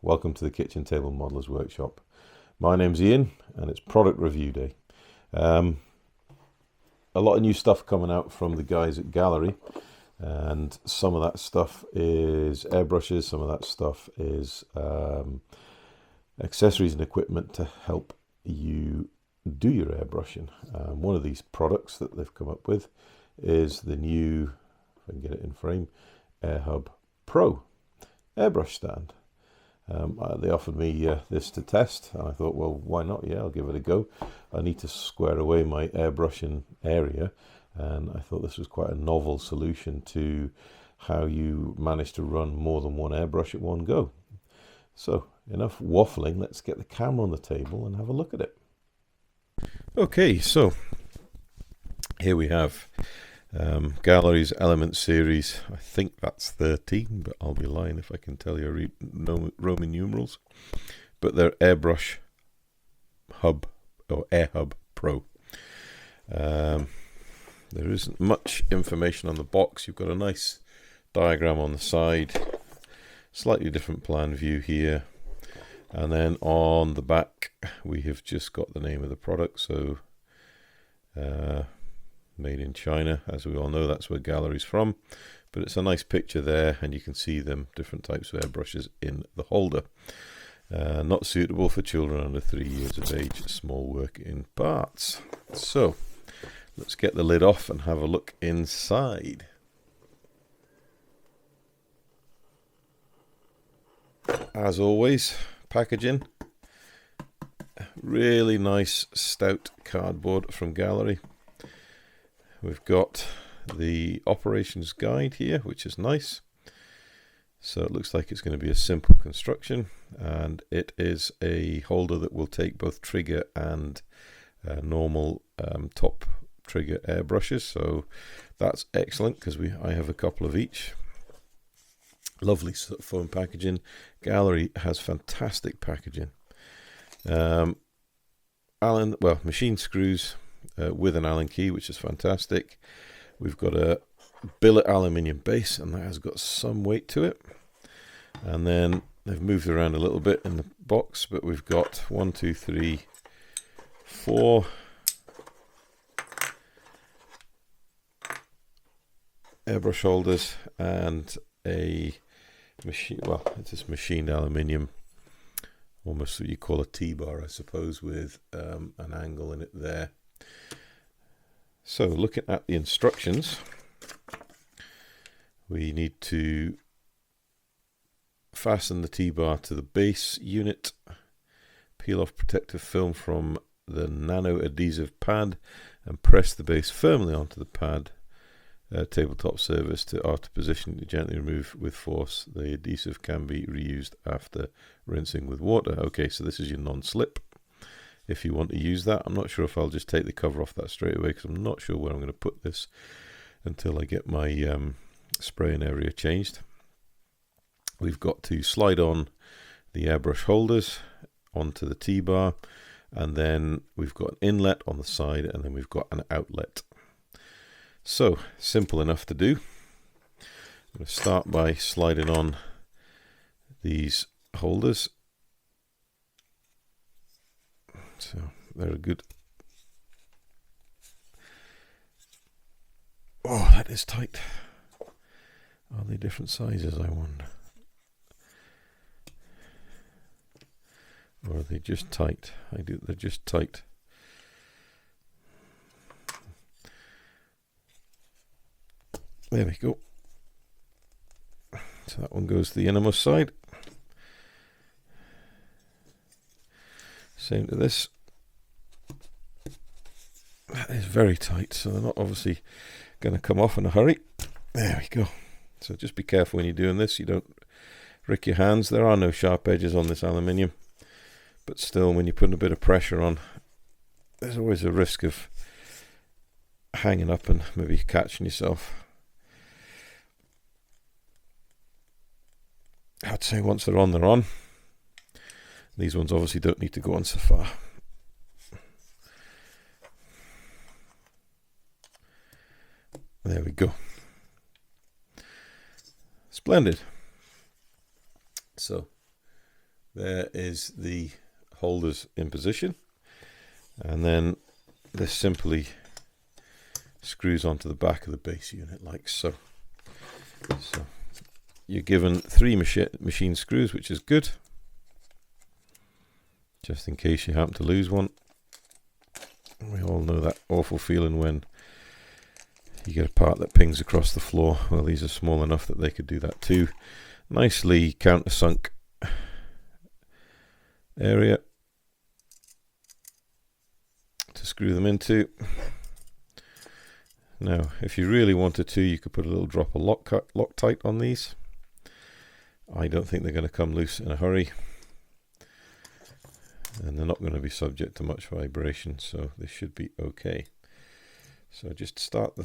welcome to the Kitchen Table Modelers Workshop. My name's Ian and it's product review day. A lot of new stuff coming out from the guys at Gaahleri, and some of that stuff is airbrushes, some of that stuff is accessories and equipment to help you do your airbrushing. One of these products that they've come up with is the new, if I can get it in frame, AirHub Pro airbrush stand. They offered me this to test, and I thought, well, why not? Yeah, I'll give it a go. I need to square away my airbrushing area, and I thought this was quite a novel solution to how you manage to run more than one airbrush at one go. So, enough waffling, let's get the camera on the table and have a look at it. Okay, so here we have Gaahler's Element Series. I think that's 13, but I'll be lying if I can tell you Roman numerals. But they're Airbrush Hub or AirHub Pro. There isn't much information on the box. You've got a nice diagram on the side, slightly different plan view here, and then on the back we have just got the name of the product. So made in China, as we all know, that's where Gaahler's from, but it's a nice picture there, and you can see them different types of airbrushes in the holder. Not suitable for children under 3 years of age. Small work in parts. So let's get the lid off and have a look inside. As always, packaging, really nice stout cardboard from Gaahleri. We've got the operations guide here, which is nice. So it looks like it's going to be a simple construction, and it is a holder that will take both trigger and normal top trigger airbrushes. So that's excellent, because I have a couple of each. Lovely foam packaging. Gaahleri has fantastic packaging. Machine screws with an Allen key, which is fantastic. We've got a billet aluminium base, and that has got some weight to it. And then they've moved around a little bit in the box, but we've got 1, 2, 3, 4 airbrush holders and a machine. Well, it's just machined aluminium, almost what you call a T-bar, I suppose, with an angle in it there. So looking at the instructions, we need to fasten the T-bar to the base unit, peel off protective film from the nano adhesive pad, and press the base firmly onto the pad tabletop surface after position to gently remove with force. The adhesive can be reused after rinsing with water. Okay, so this is your non-slip. If you want to use that, I'm not sure if I'll just take the cover off that straight away, because I'm not sure where I'm going to put this until I get my spraying area changed. We've got to slide on the airbrush holders onto the T-bar, and then we've got an inlet on the side, and then we've got an outlet. So simple enough to do. I'm going to start by sliding on these holders. So they're a good. Oh, that is tight. Are they different sizes, I wonder? Or are they just tight? They're just tight. There we go. So that one goes to the innermost side. Same to this. That is very tight, so they're not obviously going to come off in a hurry. There we go. So just be careful when you're doing this, you don't rick your hands. There are no sharp edges on this aluminium, but still, when you're putting a bit of pressure on, there's always a risk of hanging up and maybe catching yourself. I'd say once they're on, they're on. These ones obviously don't need to go on so far. There we go. Splendid. So There is the holders in position, and then this simply screws onto the back of the base unit like so. So you're given 3 machine screws, which is good, just in case you happen to lose one. We all know that awful feeling when you get a part that pings across the floor. Well, these are small enough that they could do that too. Nicely countersunk area to screw them into. Now, if you really wanted to, you could put a little drop of Loctite on these. I don't think they're going to come loose in a hurry, and they're not going to be subject to much vibration, so they should be okay. So just start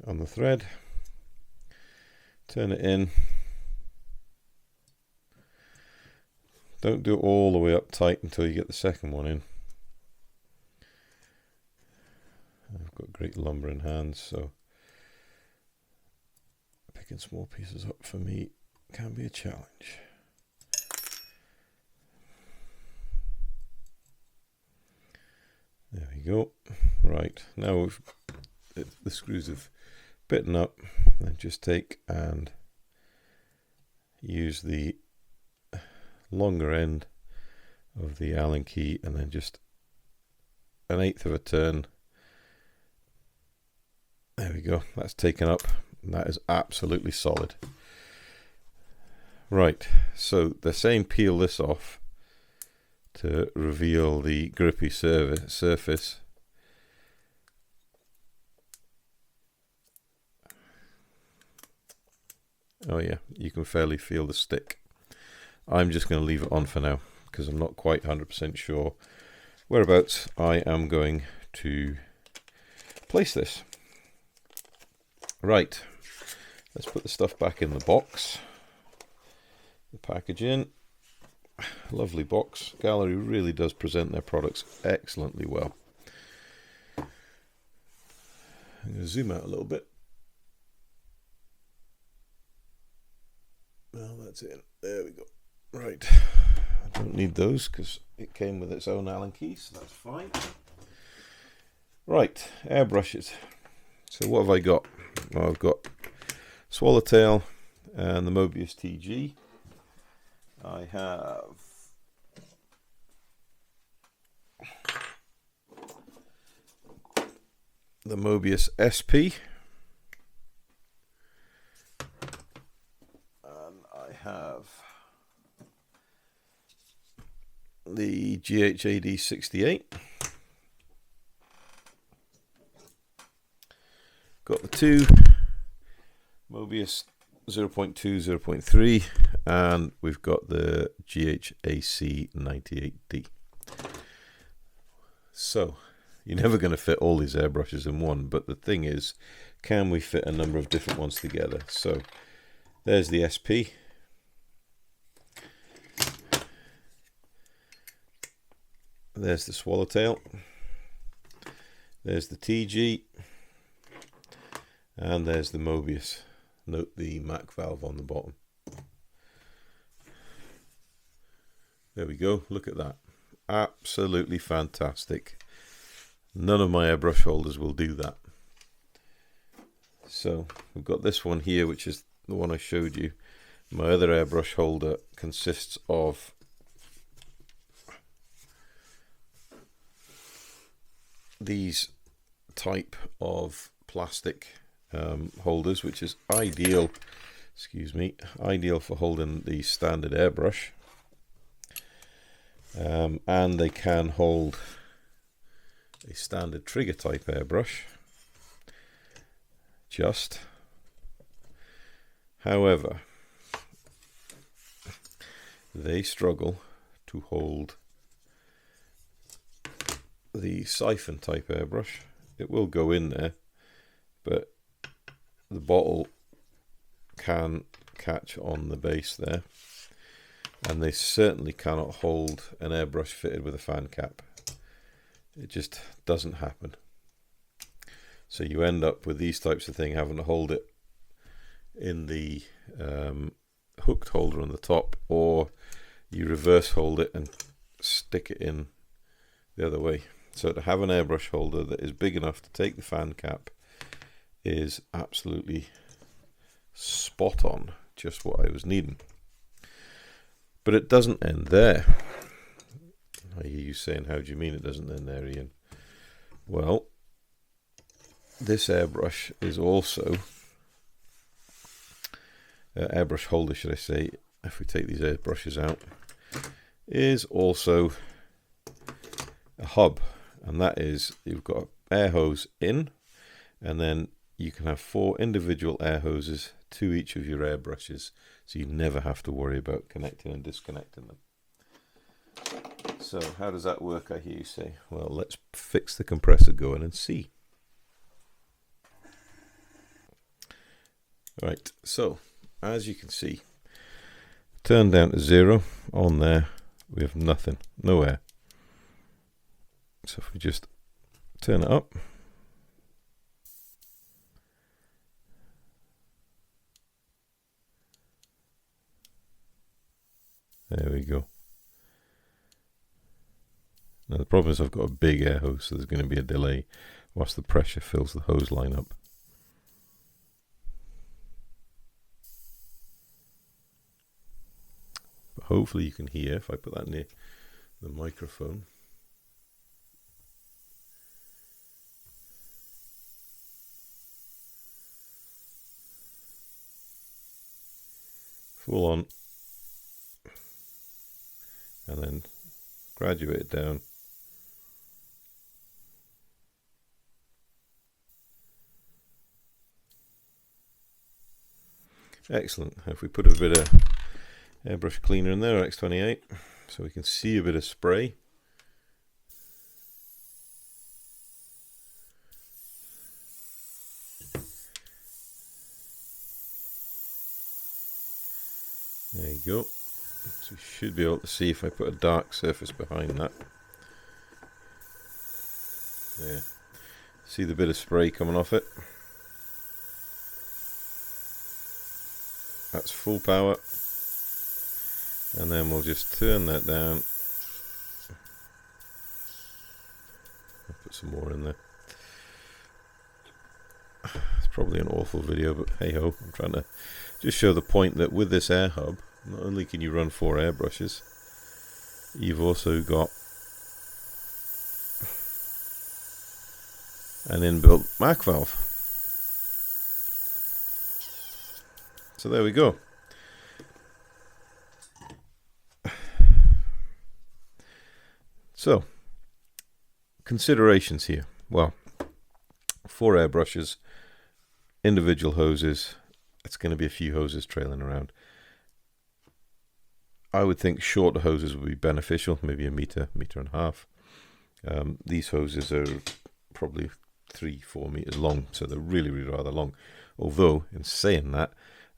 on the thread, turn it in. Don't do it all the way up tight until you get the second one in. I've got great lumbering hands, so picking small pieces up for me can be a challenge. There we go. Right, now the screws have bitten up, then just take and use the longer end of the Allen key, and then just 1/8 of a turn. There we go, that's taken up, and that is absolutely solid. Right, so they're saying peel this off to reveal the grippy surface. Oh yeah, you can fairly feel the stick. I'm just going to leave it on for now because I'm not quite 100% sure whereabouts I am going to place this. Right, let's put the stuff back in the box. The packaging, lovely box. Gaahleri really does present their products excellently well. I'm going to zoom out a little bit. Well, that's it. There we go. Right, I don't need those because it came with its own Allen key, so that's fine. Right, airbrushes. So what have I got? Well, I've got Swallowtail and the Mobius TG. I have the Mobius SP. And I have the GHAD 68. Got the 2 Mobius 0.2, 0.3, and we've got the GHAC 98D. So you're never going to fit all these airbrushes in one, but the thing is, can we fit a number of different ones together? So there's the SP. There's the Swallowtail. There's the TG. And there's the Mobius. Note the MAC valve on the bottom. There we go. Look at that. Absolutely fantastic. None of my airbrush holders will do that. So we've got this one here, which is the one I showed you. My other airbrush holder consists of these type of plastic holders, which is ideal, ideal for holding the standard airbrush, and they can hold a standard trigger type airbrush. However, they struggle to hold the siphon type airbrush. It will go in there, but the bottle can catch on the base there, and they certainly cannot hold an airbrush fitted with a fan cap. It just doesn't happen. So you end up with these types of things having to hold it in the hooked holder on the top, or you reverse hold it and stick it in the other way. So to have an airbrush holder that is big enough to take the fan cap is absolutely spot on, just what I was needing. But it doesn't end there. I hear you saying, how do you mean it doesn't end there, Ian? Well, this airbrush is also, airbrush holder should I say, if we take these airbrushes out, is also a hub. And that is, you've got an air hose in, and then you can have 4 individual air hoses to each of your airbrushes, so you never have to worry about connecting and disconnecting them. So how does that work, I hear you say? Well, let's fix the compressor going and see. Right, so as you can see, turn down to 0 on there, we have nothing, no air. So if we just turn it up, there we go. Now the problem is I've got a big air hose, so there's going to be a delay whilst the pressure fills the hose line up. But hopefully you can hear if I put that near the microphone. Full on, and then graduate it down. Excellent. If we put a bit of airbrush cleaner in there, X28, so we can see a bit of spray. There you go. So you should be able to see if I put a dark surface behind that. Yeah. See the bit of spray coming off it? That's full power. And then we'll just turn that down. I'll put some more in there. It's probably an awful video, but hey ho, I'm trying to just show the point that with this air hub, not only can you run 4 airbrushes, you've also got an inbuilt MAC valve. So there we go. So, considerations here. Well, 4 airbrushes, individual hoses, it's going to be a few hoses trailing around. I would think shorter hoses would be beneficial, maybe a meter, meter and a half. These hoses are probably 3-4 meters long, so they're really, really rather long. Although, in saying that,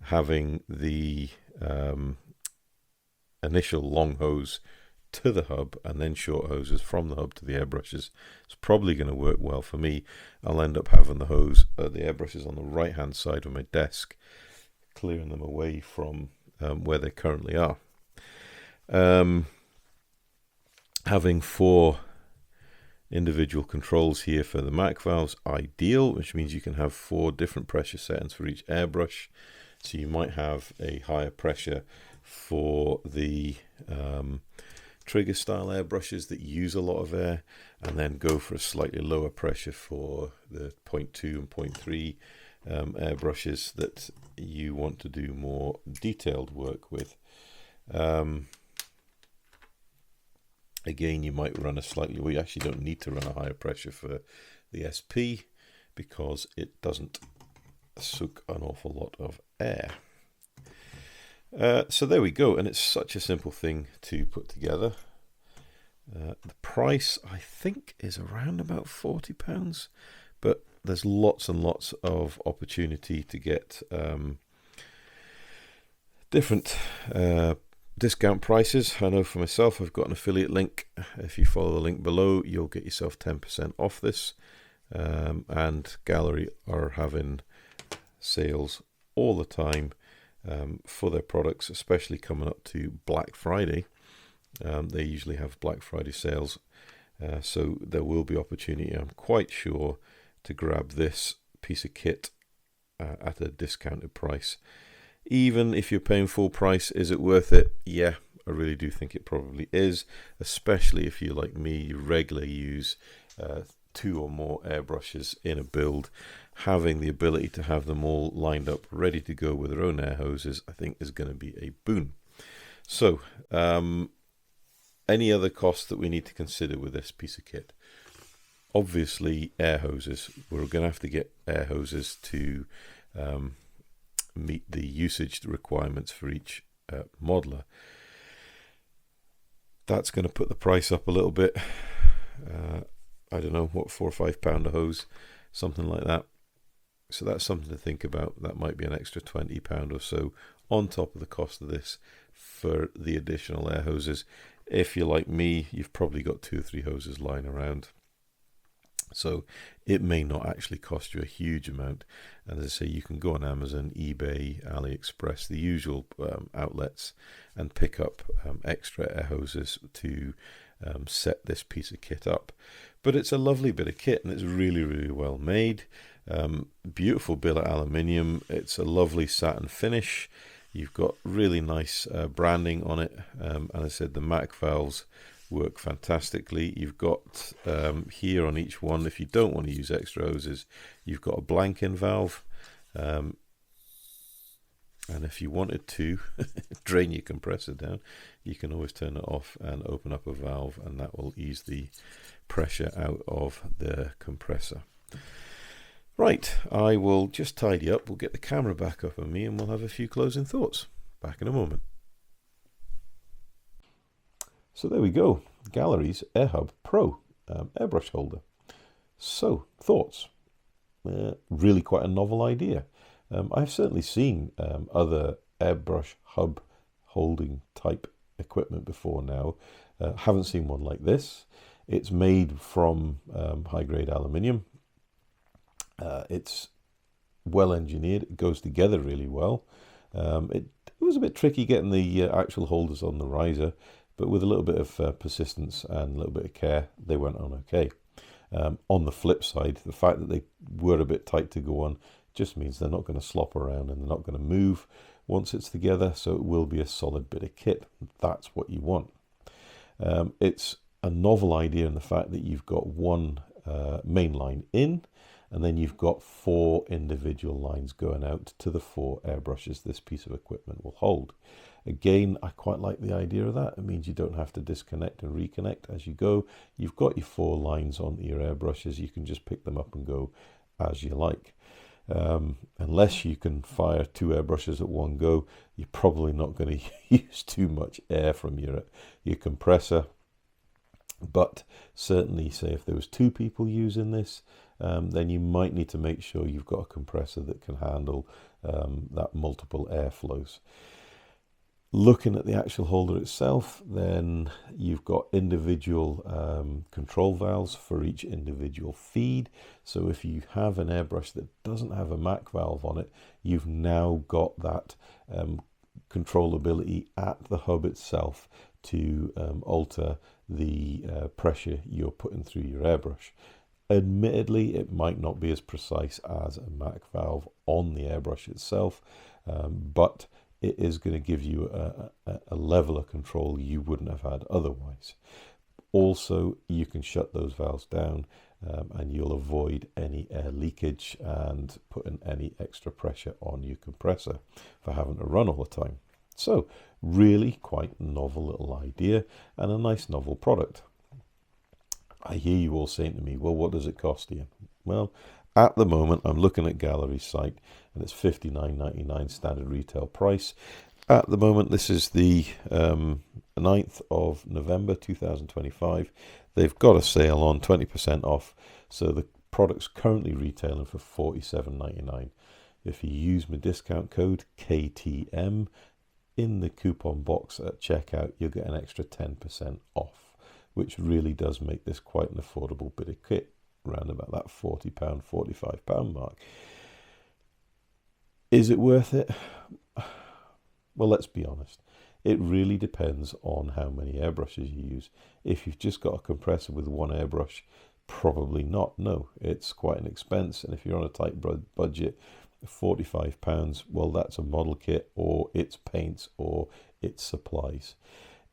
having the initial long hose to the hub and then short hoses from the hub to the airbrushes is probably going to work well for me. I'll end up having the hose, the airbrushes on the right hand side of my desk, clearing them away from where they currently are. Having 4 individual controls here for the MAC valves, ideal, which means you can have 4 different pressure settings for each airbrush. So you might have a higher pressure for the trigger style airbrushes that use a lot of air, and then go for a slightly lower pressure for the 0.2 and 0.3 airbrushes that you want to do more detailed work with. Again, you might run a slightly, well, you actually don't need to run a higher pressure for the SP because it doesn't soak an awful lot of air. So there we go, and it's such a simple thing to put together. The price, I think, is around about £40, but there's lots and lots of opportunity to get different discount prices. I know for myself, I've got an affiliate link. If you follow the link below, you'll get yourself 10% off this. And Gaahleri are having sales all the time. for their products, especially coming up to Black Friday. They usually have Black Friday sales, so there will be opportunity, I'm quite sure, to grab this piece of kit at a discounted price. Even if you're paying full price, is it worth it? Yeah, I really do think it probably is, especially if you, like me, you regularly use 2 or more airbrushes in a build. Having the ability to have them all lined up ready to go with their own air hoses, I think, is going to be a boon. So any other costs that we need to consider with this piece of kit? Obviously, air hoses. We're going to have to get air hoses to meet the usage requirements for each modeler. That's going to put the price up a little bit. I don't know, what, £4 or £5 a hose, something like that. So that's something to think about. That might be an extra £20 or so on top of the cost of this for the additional air hoses. If you're like me, you've probably got 2 or 3 hoses lying around. So it may not actually cost you a huge amount. And as I say, you can go on Amazon, eBay, AliExpress, the usual outlets, and pick up extra air hoses to set this piece of kit up. But it's a lovely bit of kit, and it's really, really well made. Beautiful billet aluminium. It's a lovely satin finish. You've got really nice branding on it. And as I said, the MAC valves work fantastically. You've got here on each one, if you don't want to use extra hoses, you've got a blank-in valve. And if you wanted to drain your compressor down, you can always turn it off and open up a valve, and that will ease the pressure out of the compressor. Right, I will just tidy up. We'll get the camera back up on me, and we'll have a few closing thoughts. Back in a moment. So there we go, Gaahleri AirHub Pro airbrush holder. So, thoughts? Really quite a novel idea. I've certainly seen other airbrush hub holding type equipment before now. Haven't seen one like this. It's made from high-grade aluminium. It's well engineered. It goes together really well. It was a bit tricky getting the actual holders on the riser, but with a little bit of persistence and a little bit of care, they went on okay. On the flip side, the fact that they were a bit tight to go on just means they're not going to slop around and they're not going to move once it's together, so it will be a solid bit of kit. That's what you want. It's a novel idea in the fact that you've got one main line in, and then you've got 4 individual lines going out to the 4 airbrushes this piece of equipment will hold. Again, I quite like the idea of that. It means you don't have to disconnect and reconnect as you go. You've got your 4 lines on your airbrushes. You can just pick them up and go as you like. Unless you can fire 2 airbrushes at one go, you're probably not going to use too much air from your compressor. But certainly, say if there was 2 people using this, then you might need to make sure you've got a compressor that can handle that multiple airflows. Looking at the actual holder itself, then you've got individual control valves for each individual feed. So if you have an airbrush that doesn't have a MAC valve on it, you've now got that controllability at the hub itself to alter the pressure you're putting through your airbrush. Admittedly, it might not be as precise as a MAC valve on the airbrush itself, but it is going to give you a level of control you wouldn't have had otherwise. Also, you can shut those valves down and you'll avoid any air leakage and putting any extra pressure on your compressor for having to run all the time. So, really quite novel little idea and a nice novel product. I hear you all saying to me, well, what does it cost you? Well, at the moment, I'm looking at Gaahleri site, and it's $59.99 standard retail price. At the moment, this is the 9th of November 2025. They've got a sale on 20% off, so the product's currently retailing for $47.99. If you use my discount code KTM in the coupon box at checkout, you'll get an extra 10% off, which really does make this quite an affordable bit of kit, around about that £40, £45 mark. Is it worth it? Well, let's be honest. It really depends on how many airbrushes you use. If you've just got a compressor with one airbrush, probably not. No, it's quite an expense. And if you're on a tight budget, £45, well, that's a model kit, or it's paints, or it's supplies.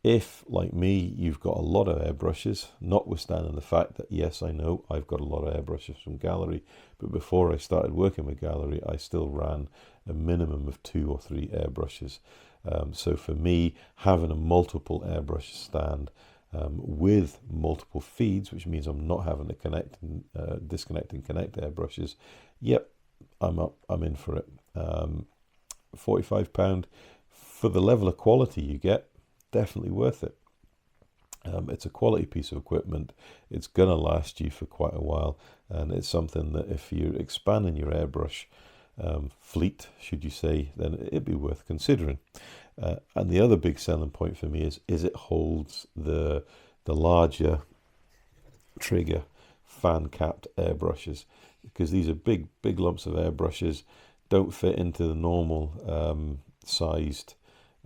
If, like me, you've got a lot of airbrushes, notwithstanding the fact that, yes, I know I've got a lot of airbrushes from Gaahleri, but before I started working with Gaahleri, I still ran a minimum of 2 or 3 airbrushes. So for me, having a multiple airbrush stand with multiple feeds, which means I'm not having to connect and disconnect and connect airbrushes, yep, I'm in for it. £45 for the level of quality you get, definitely worth it. It's a quality piece of equipment. It's going to last you for quite a while, and it's something that if you're expanding your airbrush fleet, should you say, then it'd be worth considering. And the other big selling point for me is it holds the larger trigger fan capped airbrushes, because these are big lumps of airbrushes, don't fit into the normal sized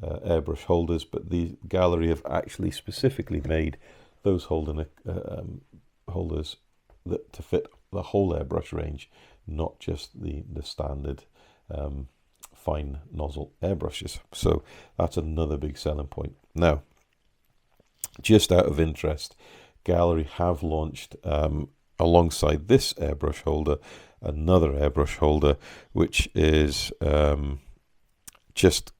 airbrush holders, but the Gaahleri have actually specifically made those holders that to fit the whole airbrush range, not just the standard fine nozzle airbrushes. So that's another big selling point. Now, just out of interest, Gaahleri have launched alongside this airbrush holder another airbrush holder, which is just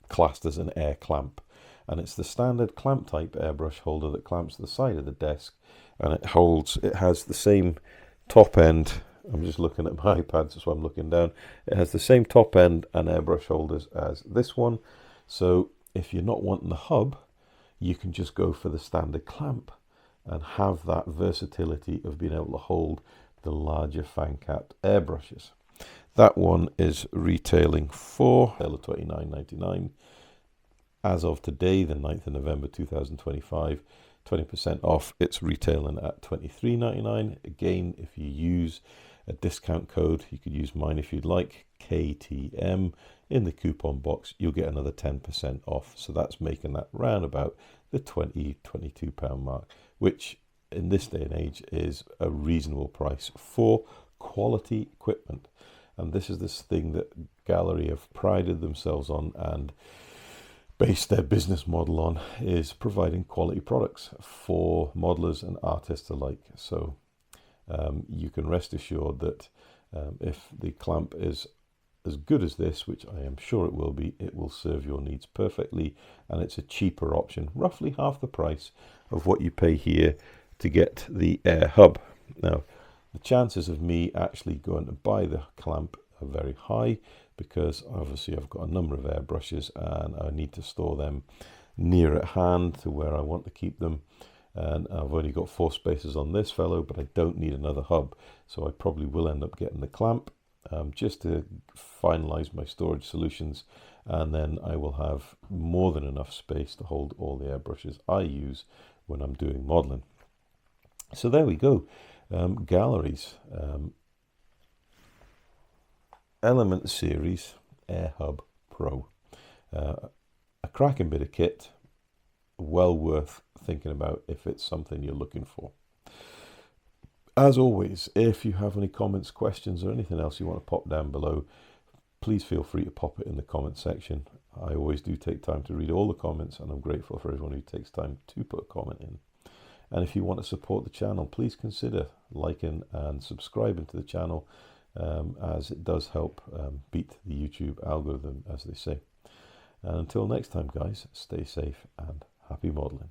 classed as an air clamp, and it's the standard clamp type airbrush holder that clamps the side of the desk, and it has the same top end. I'm just looking at my iPad, so I'm looking down. It has the same top end and airbrush holders as this one, so if you're not wanting the hub, you can just go for the standard clamp and have that versatility of being able to hold the larger fan capped airbrushes. That one is retailing for $29.99. As of today, the 9th of November 2025, 20% off. It's retailing at $23.99. Again, if you use a discount code, you could use mine if you'd like, KTM, in the coupon box, you'll get another 10% off. So that's making that round about the £22 mark, which in this day and age is a reasonable price for quality equipment. And this is this thing that Gaahleri have prided themselves on and based their business model on, is providing quality products for modelers and artists alike. So you can rest assured that if the clamp is as good as this, which I am sure it will be, it will serve your needs perfectly, and it's a cheaper option, roughly half the price of what you pay here to get the AirHub. Now, the chances of me actually going to buy the clamp are very high, because obviously I've got a number of airbrushes and I need to store them near at hand to where I want to keep them, and I've only got 4 spaces on this fellow, but I don't need another hub, so I probably will end up getting the clamp just to finalize my storage solutions, and then I will have more than enough space to hold all the airbrushes I use when I'm doing modeling. So there we go. Gaahler's Element Series AirHub Pro. A cracking bit of kit, well worth thinking about if it's something you're looking for. As always, if you have any comments, questions, or anything else you want to pop down below, please feel free to pop it in the comment section. I always do take time to read all the comments, and I'm grateful for everyone who takes time to put a comment in. And if you want to support the channel, please consider liking and subscribing to the channel, as it does help beat the YouTube algorithm, as they say. And until next time, guys, stay safe and happy modeling.